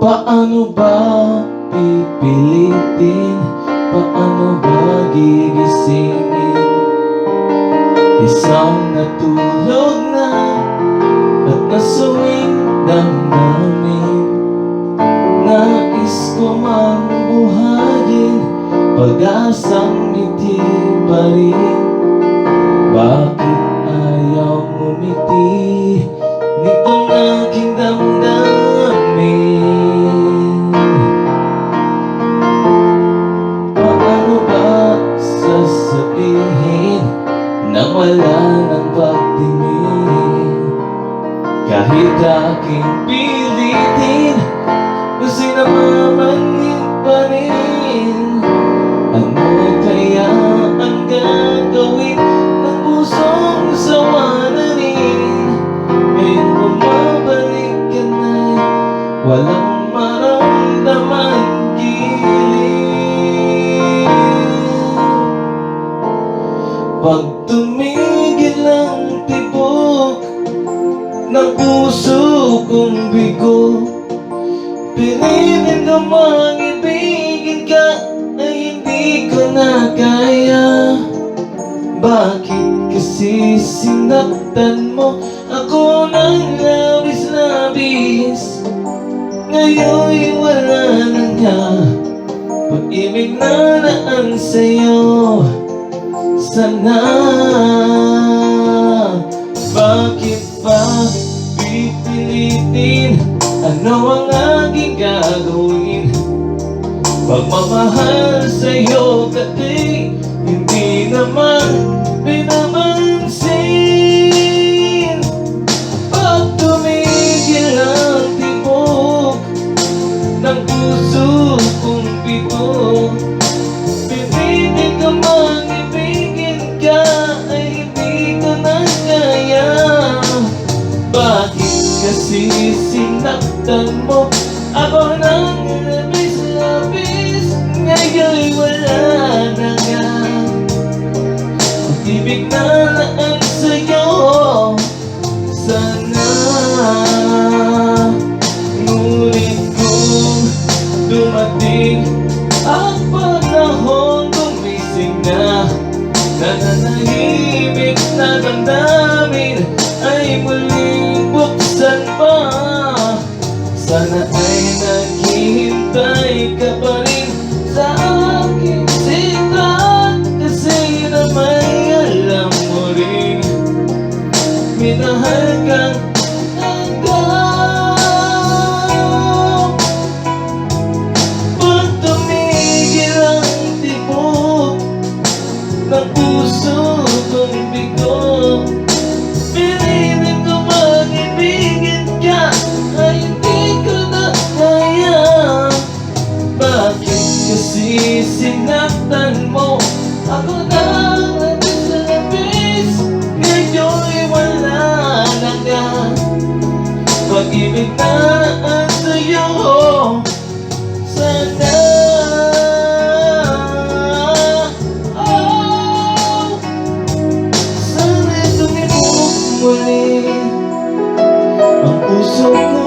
Paano ba pipilitin? Paano ba gigisingin isang natulog na at nasuwing damdamin? Nais ko mang buhayin pag-asang ngiti pa rin. Bakit ayaw ngumiti nitong aking damdamin? Paano ba sasabihin nang wala ng pagtingin? Kahit aking pilitin, kasi namamanin pa rin. Ano kaya ang gagawin ng pusong sawa na rin? Ngayon bumabalik ka na'y walang maramdaman giliw. Pag tumigil ang tibok ng puso kong bigo, pilitin ko mang ibigin ka ay hindi ko na kaya. Bakit kasi sinaktan mo ako ng labis-labis? Ngayon'y wala na nga pag-ibig na naan sa'yo. Sana bakit ba pipilitin? Ano ang aking gagawin? Pagmamahal sa'yo kasi hindi naman pinapansin. Pag tumigil ang tibok ng puso kong bigo, pilitin ko mang ibigin ka ay hindi ko na kaya. Bakit kasi sinaktan mo ako ng labis-labis? Ngayon'y wala na nga pag-ibig na naan sa'yo. Sana ngunit kung dumating ang panahon gumising na, nananahimik na damdamin ay muling buksan pa. Sana ay naghihintay ka pa rin sa aking sinta, kasi naman alam mo rin minahal kang hanggang. Pag tumigil ang tibok ng puso kong bigo, pilitin ko mang ibigin ka ay hindi ko na kaya. Bakit kasi sinaktan mo ako ng labis-labis? Ngayon'y wala na nga pag-ibig na naan sa'yo. Sana sana'y tumibok muli ang puso ko.